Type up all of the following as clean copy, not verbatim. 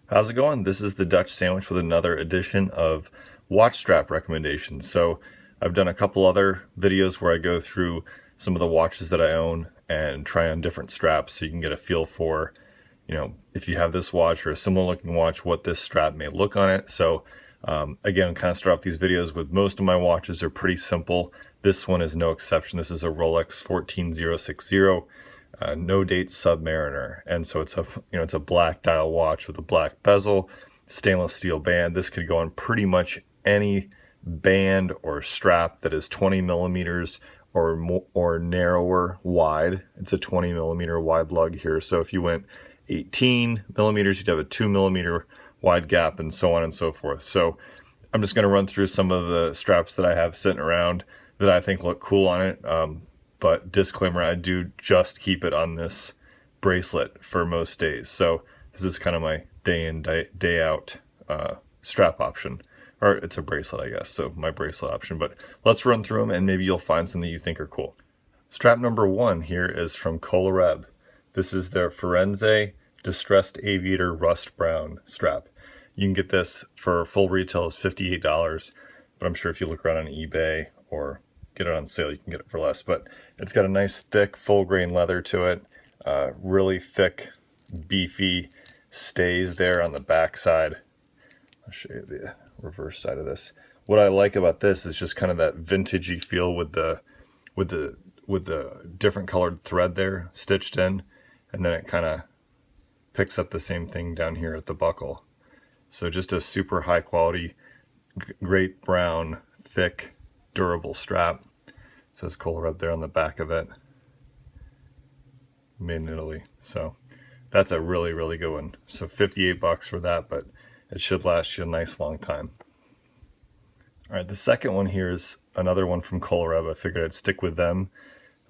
How's it going? This is the Dutch Sandwich with another edition of watch strap recommendations. So I've done a couple other videos where I go through some of the watches that I own and try on different straps so you can get a feel for, if you have this watch or a similar looking watch, what this strap may look on it. So again, kind of start off these videos with most of my watches are pretty simple. This one is no exception. This is a Rolex 14060. No date Submariner, and so it's a black dial watch with a black bezel, stainless steel band. This could go on pretty much any band or strap that is 20 millimeters or narrower wide. It's a 20 millimeter wide lug here, so if you went 18 millimeters, you'd have a 2 millimeter wide gap, and so on and so forth. So I'm just going to run through some of the straps that I have sitting around that I think look cool on it. But disclaimer, I do just keep it on this bracelet for most days. So this is kind of my day in, day out strap option. Or it's a bracelet, I guess, so my bracelet option. But let's run through them and maybe you'll find something you think are cool. Strap number one here is from Clockwork. This is their Firenze Distressed Aviator Rust Brown strap. You can get this for full retail is $58, but I'm sure if you look around on eBay or get it on sale, you can get it for less. But it's got a nice thick full grain leather to it, really thick beefy stays there on the back side. I'll show you the reverse side of this. What I like about this is just kind of that vintagey feel with the different colored thread there stitched in, and then it kind of picks up the same thing down here at the buckle. So just a super high quality, great brown, thick, durable strap. It says Clockwork there on the back of it. Made in Italy. So that's a really, really good one. So $58 for that, but it should last you a nice long time. All right, the second one here is another one from Clockwork. I figured I'd stick with them.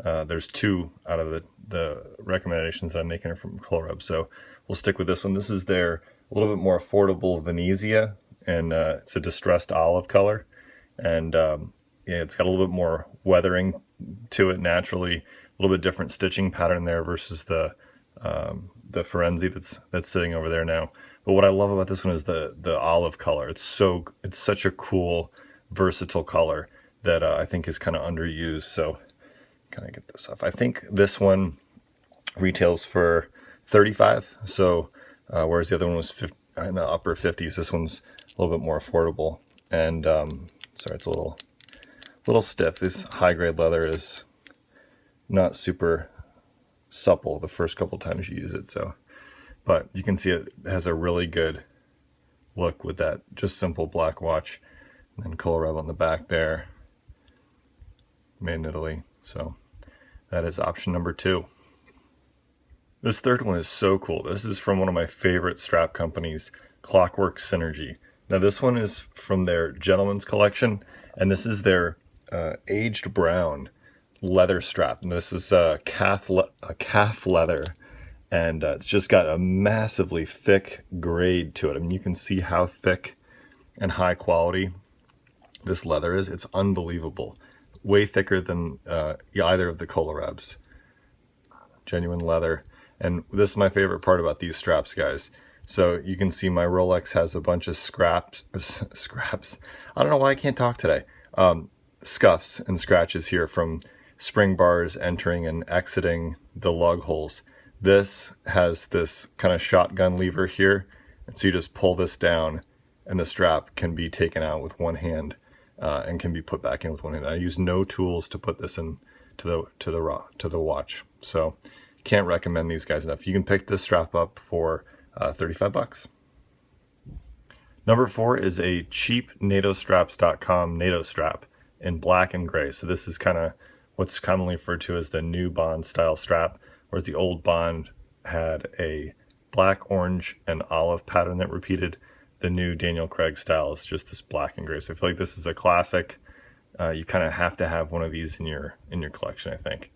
There's two out of the recommendations that I'm making are from Clockwork, so we'll stick with this one. This is their a little bit more affordable Venezia, and it's a distressed olive color, and it's got a little bit more weathering to it naturally, a little bit different stitching pattern there versus the Firenze that's sitting over there now. But what I love about this one is the olive color. It's such a cool, versatile color that I think is kind of underused. So kind of get this off. I think this one retails for $35. So whereas the other one was in the upper 50s, this one's a little bit more affordable. And sorry, it's a little stiff. This high grade leather is not super supple the first couple times you use it. So, but you can see it has a really good look with that just simple black watch, and then Clockwork on the back there, made in Italy. So that is option number two. This third one is so cool. This is from one of my favorite strap companies, Clockwork Synergy. Now this one is from their Gentleman's Collection, and this is their aged brown leather strap. And this is calf leather, and it's just got a massively thick grade to it. I mean, you can see how thick and high quality this leather is. It's unbelievable. Way thicker than either of the Clockworks. Genuine leather. And this is my favorite part about these straps, guys. So you can see my Rolex has a bunch of scraps. I don't know why I can't talk today. Scuffs and scratches here from spring bars entering and exiting the lug holes. This has this kind of shotgun lever here. And so you just pull this down and the strap can be taken out with one hand and can be put back in with one hand. I use no tools to put this in to the watch. So can't recommend these guys enough. You can pick this strap up for $35. Number four is a cheap NatoStraps.com NATO strap in black and gray. So this is kind of what's commonly referred to as the new Bond style strap, whereas the old Bond had a black, orange, and olive pattern that repeated. The new Daniel Craig style is just this black and gray. So I feel like this is a classic. You kind of have to have one of these in your collection, I think.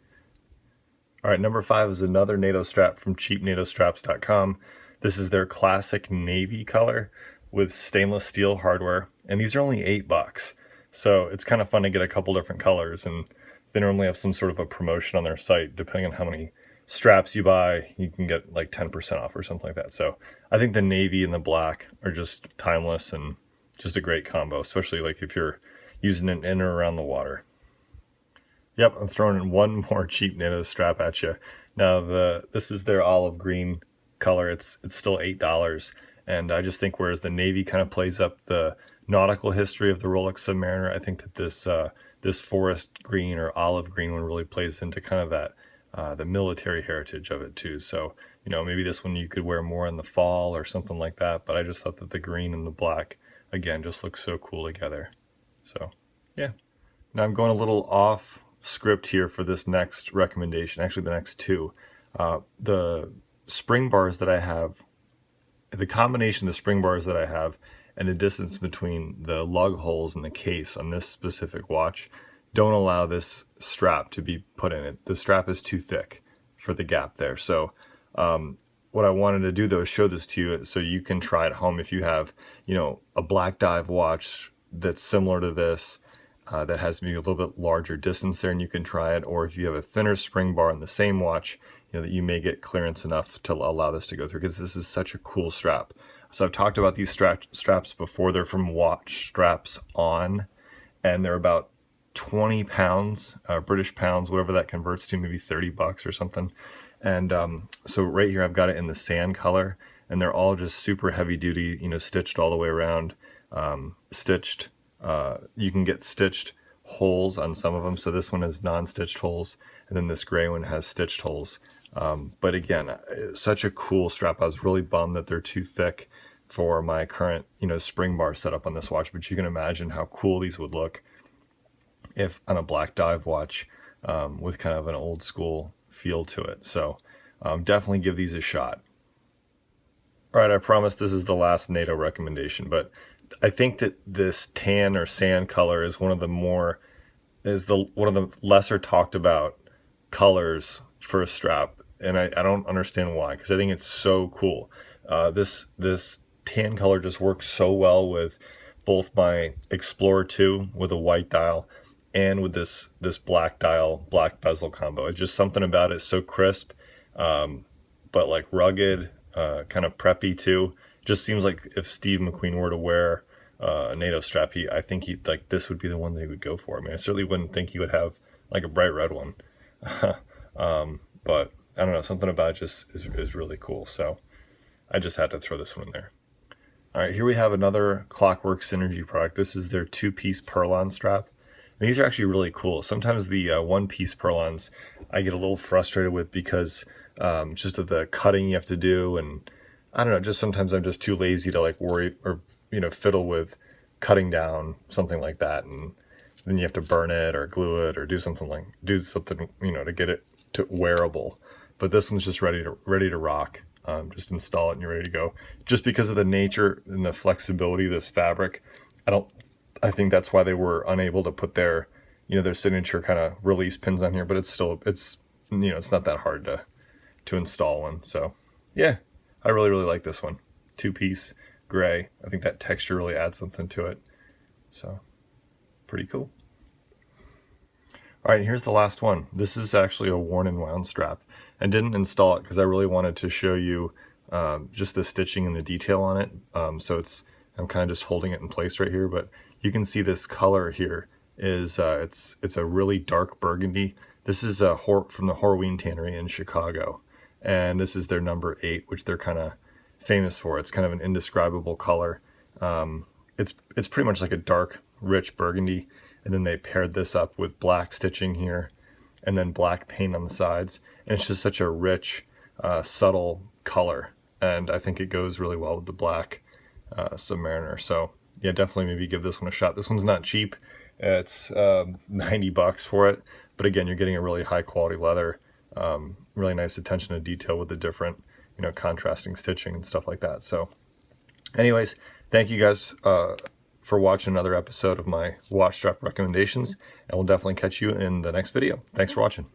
All right, number five is another NATO strap from cheapnatostraps.com. This is their classic navy color with stainless steel hardware, and these are only $8. So it's kind of fun to get a couple different colors, and they normally have some sort of a promotion on their site depending on how many straps you buy, you can get like 10% off or something like that. So I think the navy and the black are just timeless and just a great combo, especially like if you're using it in or around the water. Yep, I'm throwing in one more cheap Nato strap at you. Now this is their olive green color. It's still $8, and I just think whereas the navy kind of plays up the nautical history of the Rolex Submariner, I think that this forest green or olive green one really plays into kind of that the military heritage of it too. So maybe this one you could wear more in the fall or something like that. But I just thought that the green and the black again just look so cool together. So yeah. Now I'm going a little off script here for this next recommendation, actually the next two. The spring bars that I have, the combination of the spring bars that I have and the distance between the lug holes in the case on this specific watch don't allow this strap to be put in it. The strap is too thick for the gap there. So what I wanted to do though is show this to you so you can try it home if you have, a black dive watch that's similar to this, that has maybe a little bit larger distance there, and you can try it. Or if you have a thinner spring bar in the same watch, that you may get clearance enough to allow this to go through, because this is such a cool strap. So I've talked about these straps before. They're from Watch Straps On, and they're about 20 pounds, British pounds, whatever that converts to, maybe $30 or something. And so right here I've got it in the sand color, and they're all just super heavy duty, stitched all the way around, stitched. You can get stitched holes on some of them. So this one has non-stitched holes, and then this gray one has stitched holes. But again, such a cool strap. I was really bummed that they're too thick for my current, spring bar setup on this watch. But you can imagine how cool these would look if on a black dive watch, with kind of an old school feel to it. So definitely give these a shot. All right, I promise this is the last Nato recommendation, but I think that this tan or sand color is one of the lesser talked about colors for a strap, and I don't understand why, because I think it's so cool. This tan color just works so well with both my Explorer 2 with a white dial and with this black dial, black bezel combo. It's just something about it, so crisp, but like rugged, kind of preppy too. Just seems like if Steve McQueen were to wear a Nato strap, I think this would be the one that he would go for. I mean, I certainly wouldn't think he would have like a bright red one. But I don't know, something about it just is really cool. So I just had to throw this one in there. All right, here we have another Clockwork Synergy product. This is their 2-piece Perlon strap. And these are actually really cool. Sometimes the 1-piece Perlons I get a little frustrated with because just of the cutting you have to do, and I don't know, just sometimes I'm just too lazy to like worry or fiddle with cutting down something like that, and then you have to burn it or glue it or do something to get it to wearable. But this one's just ready to rock. Just install it and you're ready to go. Just because of the nature and the flexibility of this fabric, I think that's why they were unable to put their their signature kind of release pins on here. But it's not that hard to install one. So yeah, I really like this one. 2-piece gray. I think that texture really adds something to it. So pretty cool. All right, here's the last one. This is actually a worn and wound strap. I didn't install it because I really wanted to show you just the stitching and the detail on it. I'm kind of just holding it in place right here, but you can see this color here is it's a really dark burgundy. This is from the Horween tannery in Chicago, and this is their number 8, which they're kind of famous for. It's kind of an indescribable color. It's pretty much like a dark, rich burgundy, and then they paired this up with black stitching here, and then black paint on the sides, and it's just such a rich, subtle color, and I think it goes really well with the black Submariner. So yeah, definitely maybe give this one a shot. This one's not cheap. It's $90 for it, but again, you're getting a really high quality leather, really nice attention to detail with the different contrasting stitching and stuff like that. So anyways, thank you guys for watching another episode of my watch strap recommendations, and we'll definitely catch you in the next video. Thanks for watching.